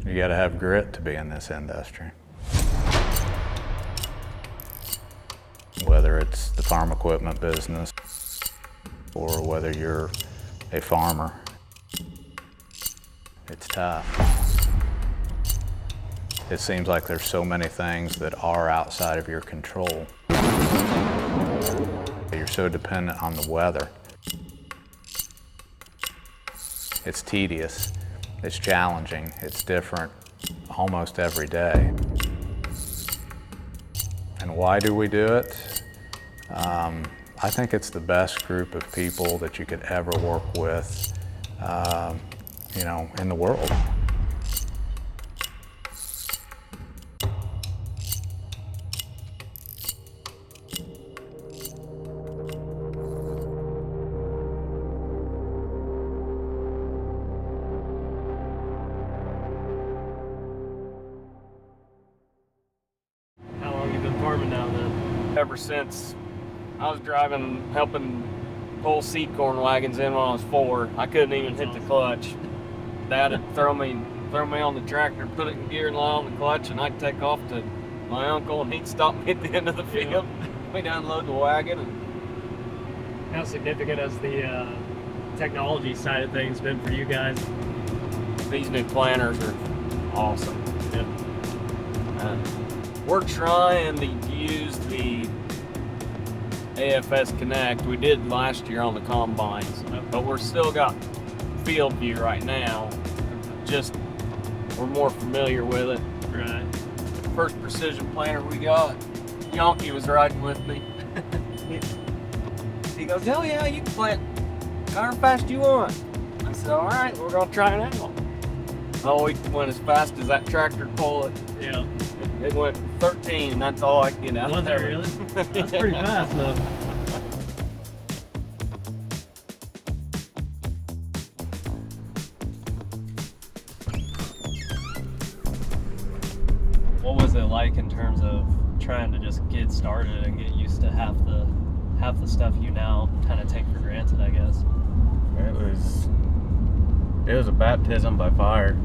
You got to have grit to be in this industry. Whether it's the farm equipment business or whether you're a farmer, it's tough. It seems like there's so many things that are outside of your control. You're so dependent on the weather. It's tedious, it's challenging, it's different almost every day. And why do we do it? I think it's the best group of people that you could ever work with, in the world. How long have you been farming now then? Ever since I was helping pull seed corn wagons in when I was 4, I couldn't even hit the clutch. Dad would throw me on the tractor, put it in gear and lie on the clutch, and I'd take off to my uncle, and he'd stop me at the end of the field. We'd unload the wagon. How significant has the technology side of things been for you guys? These new planters are awesome. Yep. We're trying to use the AFS Connect. We did last year on the combines, but we're still got field view right now. Just we're more familiar with it. Right. First precision planter we got, Yonky was riding with me. He goes, hell yeah, you can plant however fast you want. I said, all right, we're gonna try it out. Oh, we went as fast as that tractor could pull it. Yeah. It went 13, and that's all I could get out Was there. that really? That's pretty fast though. What was it like in terms of trying to just get started and get used to half the stuff you now kind of take for granted, I guess? It was a baptism by fire.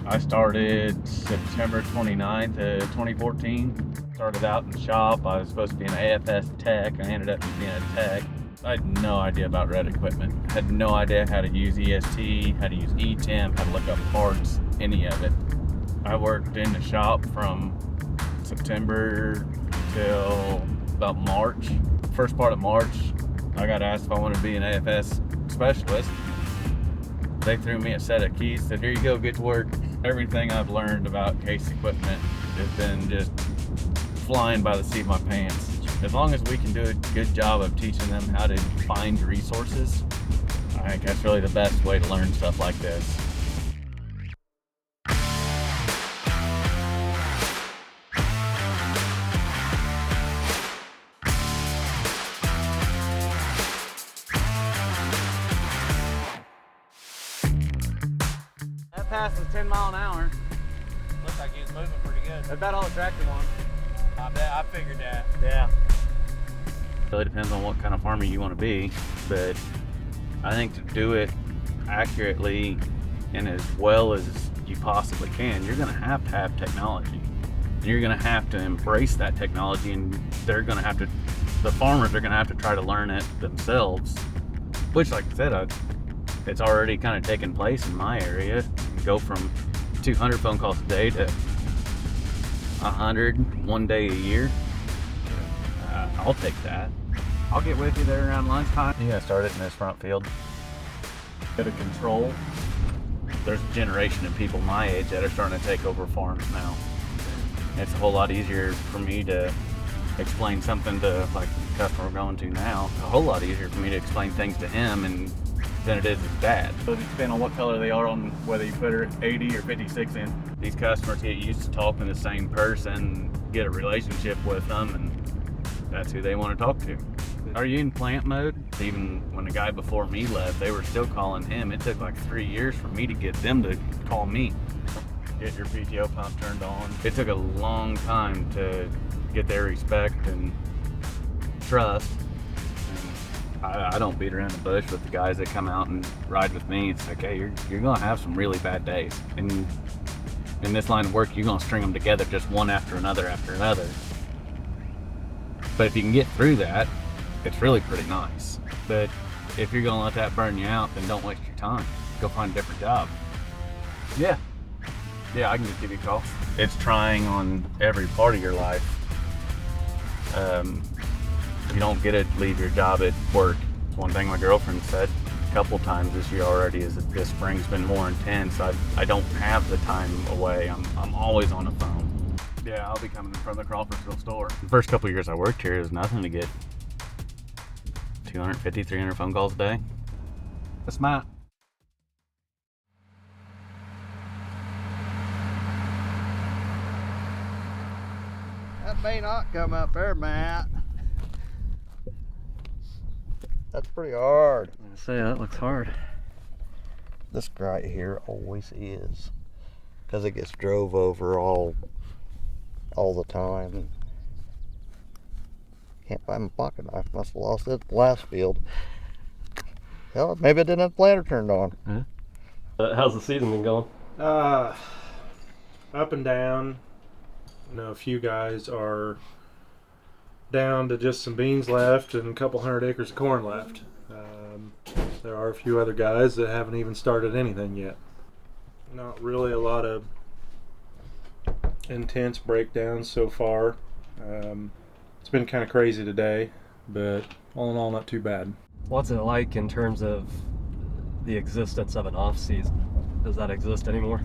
I started September 29th of 2014. Started out in the shop. I was supposed to be an AFS tech. I ended up being a tech. I had no idea about red equipment. I had no idea how to use EST, how to use eTemp, how to look up parts, any of it. I worked in the shop from September till about March. First part of March, I got asked if I wanted to be an AFS specialist. They threw me a set of keys, said, here you go, get to work. Everything I've learned about case equipment has been just flying by the seat of my pants. As long as we can do a good job of teaching them how to find resources, I think that's really the best way to learn stuff like this. That passes 10 miles an hour. Looks like he was moving pretty good. That's about all the tractor wants. I bet. I figured that. Yeah. Really depends on what kind of farmer you want to be, but I think to do it accurately and as well as you possibly can, you're going to have technology. You're going to have to embrace that technology, and the farmers are going to have to try to learn it themselves, which, like I said, it's already kind of taken place in my area. You go from 200 phone calls a day to 100 one day a year. I'll take that. I'll get with you there around lunchtime. You gotta start it in this front field. Bit of control. There's a generation of people my age that are starting to take over farms now. It's a whole lot easier for me to explain something to, like, the customer we're going to now. A whole lot easier for me to explain things to him than it is his dad. So it depends on what color they are, on whether you put her 80 or 56 in. These customers get used to talking to the same person, get a relationship with them, and that's who they want to talk to. Are you in plant mode? Even when the guy before me left, they were still calling him. It took like 3 years for me to get them to call me. Get your PTO pump turned on. It took a long time to get their respect and trust. And I don't beat around the bush with the guys that come out and ride with me. It's like, hey, you're gonna have some really bad days. And in this line of work, you're gonna string them together just one after another after another. But if you can get through that, it's really pretty nice. But if you're gonna let that burn you out, then don't waste your time. Go find a different job. Yeah, I can just give you a call. It's trying on every part of your life. You don't get to leave your job at work. One thing my girlfriend said a couple times this year already is that this spring's been more intense. I don't have the time away. I'm always on the phone. Yeah, I'll be coming from the Crawfordsville store. The first couple of years I worked here, it was nothing to get 250, 300 phone calls a day. That's Matt. That may not come up there, Matt. That's pretty hard. I say that looks hard. This right here always is, because it gets drove over all the time. Can't find my pocket knife. Must have lost it at the last field. Hell, maybe I didn't have the planter turned on. How's the season been going? Up and down. You know, a few guys are down to just some beans left and a couple 100 acres of corn left. There are a few other guys that haven't even started anything yet. Not really a lot of intense breakdowns so far. It's been kind of crazy today, but all in all, not too bad. What's it like in terms of the existence of an off season? Does that exist anymore?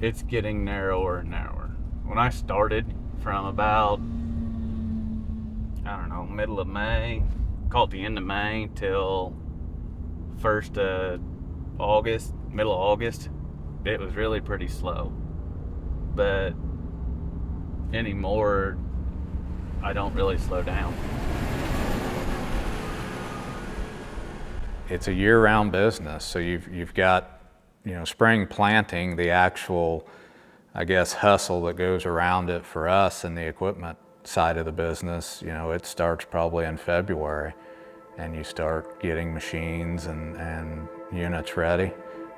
It's getting narrower and narrower. When I started from about, I don't know, middle of May, call it the end of May till first August, middle of August, it was really pretty slow. But anymore, I don't really slow down. It's a year-round business, so you've got, spring planting, the actual, I guess, hustle that goes around it for us and the equipment side of the business. It starts probably in February, and you start getting machines and units ready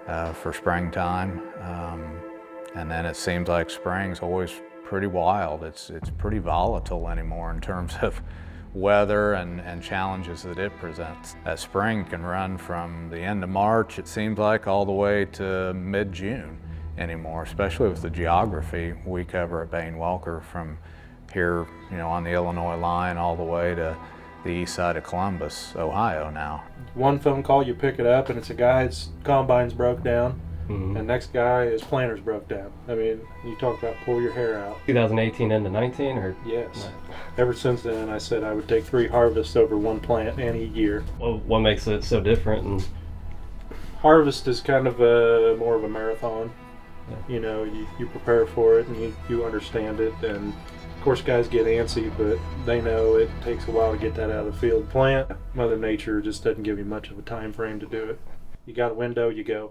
for springtime. And then it seems like spring's always pretty wild. It's pretty volatile anymore in terms of weather and challenges that it presents. That spring can run from the end of March, it seems like, all the way to mid-June anymore, especially with the geography we cover at Bane-Welker from here, on the Illinois line all the way to the east side of Columbus, Ohio now. One phone call, you pick it up, and it's a guy's combine's broke down, Mm-hmm. and next guy, his planter's broke down. I mean, you talk about pull your hair out. 2018 into 19, or? Yes. Ever since then, I said I would take 3 harvests over one plant any year. Well, what makes it so different? And Harvest is kind of more of a marathon. Yeah. You prepare for it and you understand it, and of course guys get antsy, but they know it takes a while to get that out of the field. Plant, Mother Nature just doesn't give you much of a time frame to do it. You got a window, you go.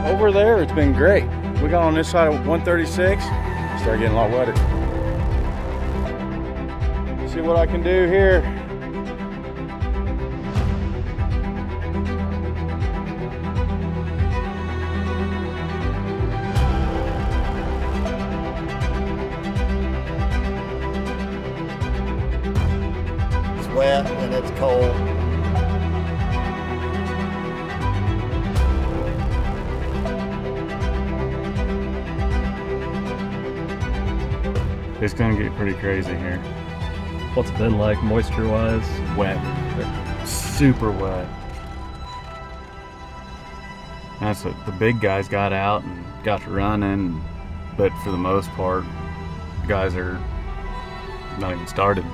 Over there, it's been great. We got on this side of 136, started getting a lot wetter. See what I can do here. It's wet and it's cold. It's gonna get pretty crazy here. what's it been like moisture-wise? Wet, super wet. That's what the big guys got out and got to running, but for the most part, the guys are not even started.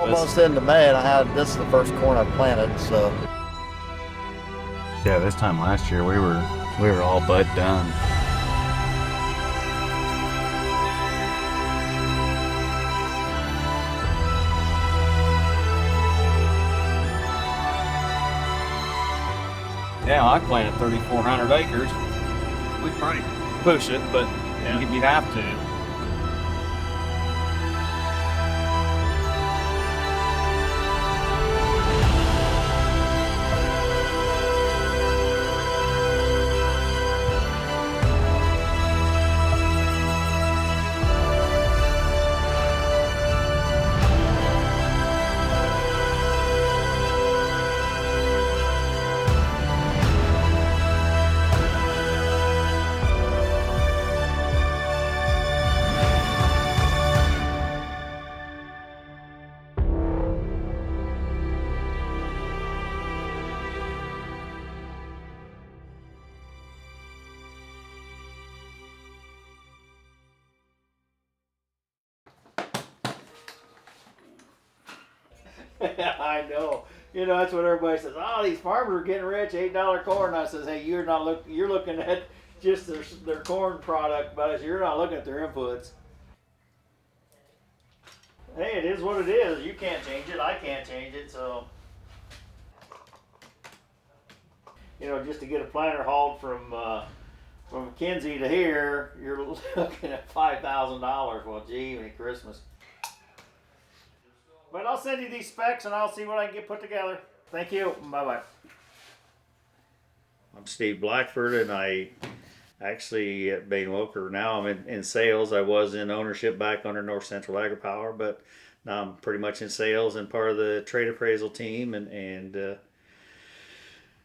Almost into May, and this is the first corn I planted, so. Yeah, this time last year we were all bud done. Yeah, I planted 3,400 acres. We'd probably push it, but you'd have to. I know. You know, that's what everybody says. Oh, these farmers are getting rich, $8 corn. I says, hey, you're looking at just their corn product, but you're not looking at their inputs. Hey, it is what it is. You can't change it. I can't change it. So, you know, just to get a planter hauled from Kinsey to here, you're looking at $5,000. Well, gee, any Christmas. But I'll send you these specs and I'll see what I can get put together. Thank you. Bye-bye. I'm Steve Blackford, and I actually at Bane-Welker now I'm in sales. I was in ownership back under North Central AgriPower, but now I'm pretty much in sales and part of the trade appraisal team, and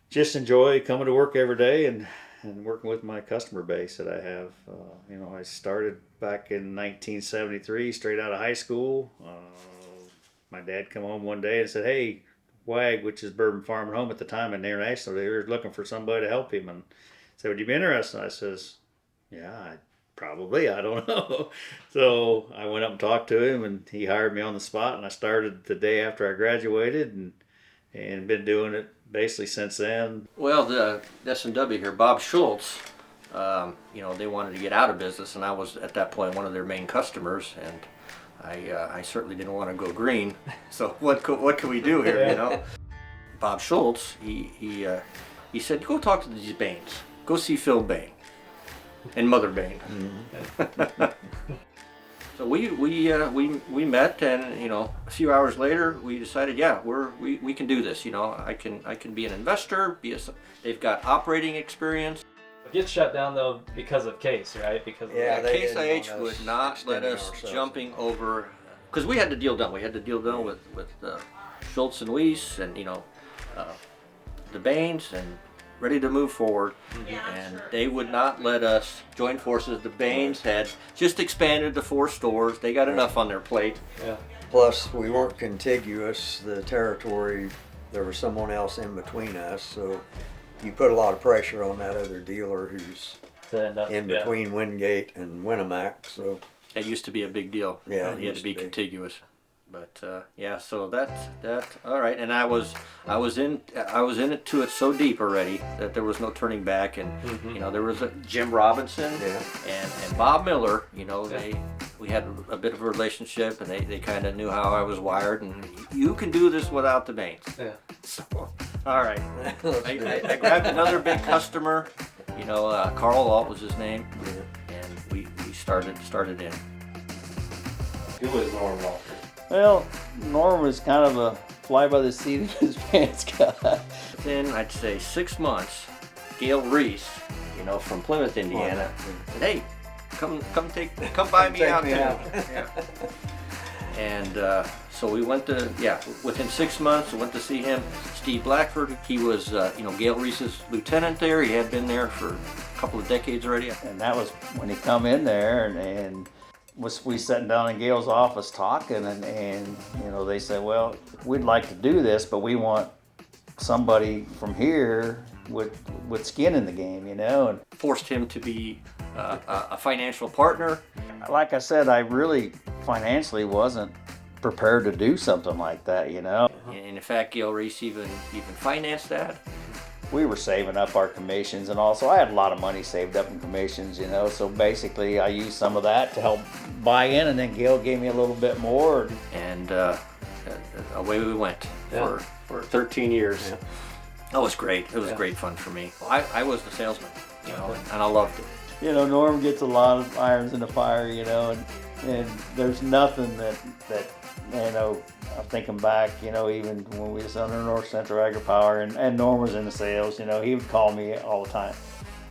just enjoy coming to work every day and working with my customer base that I have. You know, I started back in 1973, straight out of high school. My dad come home one day and said, hey, WAG, which is Bourbon Farm and Home at the time in International, they were looking for somebody to help him, and said, would you be interested? I says, yeah, probably, I don't know. So I went up and talked to him, and he hired me on the spot, and I started the day after I graduated, and been doing it basically since then. Well, the S&W here, Bob Schultz, you know, they wanted to get out of business, and I was at that point one of their main customers, and I certainly didn't want to go green. So what can we do here, you know? Bob Schultz, he said, go talk to these Banes. Go see Phil Bane and Mother Bane. Mm-hmm. So we met, and you know, a few hours later we decided, yeah, we can do this. You know, I can be an investor. They've got operating experience. It gets shut down though because of Case, right? Because Case IH would not let us jumping over, because we had the deal done. We had the deal done with Schultz and Weiss, and you know, the Banes, and ready to move forward. And they would not let us join forces. The Banes had just expanded to 4 stores. They got enough on their plate. Yeah. Plus, we weren't contiguous. The territory, there was someone else in between us, so you put a lot of pressure on that other dealer who's in between Wingate and Winnemac. So that used to be a big deal. Yeah, you had to be contiguous. But yeah, so that all right. And I was in it to it so deep already that there was no turning back. And you know, there was Jim Robinson and Bob Miller. You know, we had a bit of a relationship, and they kind of knew how I was wired. And you can do this without the Banes. Yeah. So all right, I grabbed another big customer. You know, Carl Alt was his name, and we started in. Who was Norm Walker? Well, Norm was kind of a fly by the seat of his pants guy. Within, I'd say, 6 months, Gail Reese, you know, from Plymouth, Indiana, said, "Hey, come buy me out too." Yeah. And so we went to, within 6 months, we went to see him. Steve Blackford, he was, you know, Gail Reese's lieutenant there. He had been there for a couple of decades already. And that was when he come in there, and we sitting down in Gail's office talking, and you know, they said, well, we'd like to do this, but we want somebody from here with skin in the game, you know. And forced him to be a financial partner. Like I said, I really financially wasn't prepared to do something like that, you know. And in fact, Gail Reese even financed that. We were saving up our commissions, and also I had a lot of money saved up in commissions, you know, so basically I used some of that to help buy in, and then Gail gave me a little bit more. And away we went for 13 years. Yeah. That was great. It was great fun for me. I was the salesman, you know, and I loved it. You know, Norm gets a lot of irons in the fire, you know, and there's nothing that you know, I'm thinking back, you know, even when we was under North Central Agri-Power and Norm was in the sales, you know, he would call me all the time.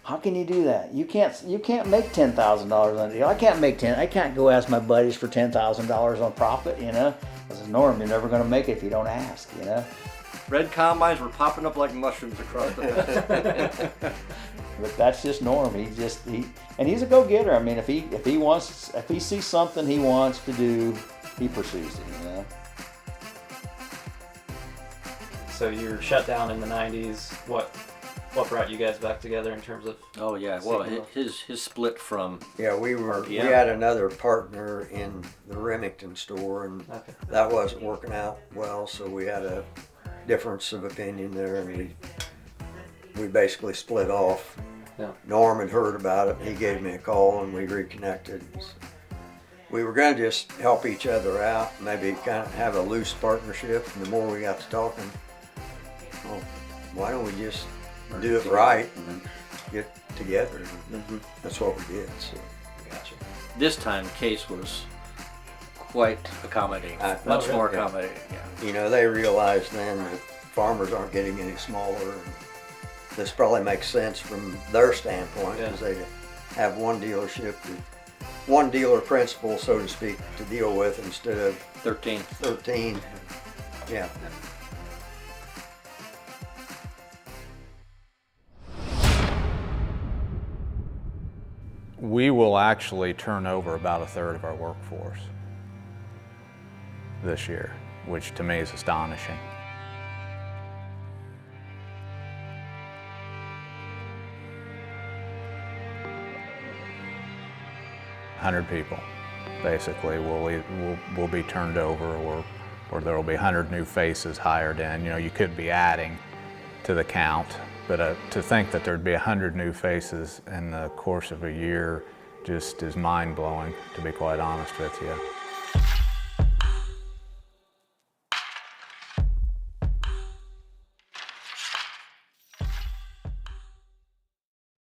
How can you do that? You can't make $10,000 on a deal. I can't go ask my buddies for $10,000 on profit, you know. I said, Norm, you're never going to make it if you don't ask, you know. Red combines were popping up like mushrooms across the fence. But that's just Norm. And he's a go-getter. I mean, if he sees something he wants to do, he pursues it, you know. So you were shut down in the 90s. What brought you guys back together in terms of? Oh yeah, well his split from. Yeah, we had another partner in the Remington store, and that wasn't working out well, so we had a difference of opinion there, and we basically split off. Yeah. Norm had heard about it. He gave me a call, and we reconnected. We were going to just help each other out, maybe kind of have a loose partnership. And the more we got to talking, well, why don't we just do it right and get together? And that's what we did. So. Gotcha. This time, Case was quite accommodating, much more accommodating. Yeah. You know, they realized then that farmers aren't getting any smaller. And this probably makes sense from their standpoint, because they have one dealership, one dealer principal, so to speak, to deal with instead of 13. Yeah. We will actually turn over about 1/3 of our workforce this year, which to me is astonishing. $100 people, basically, will be turned over, or there will be 100 new faces hired in. You know, you could be adding to the count, but to think that there'd be 100 new faces in the course of a year just is mind-blowing, to be quite honest with you.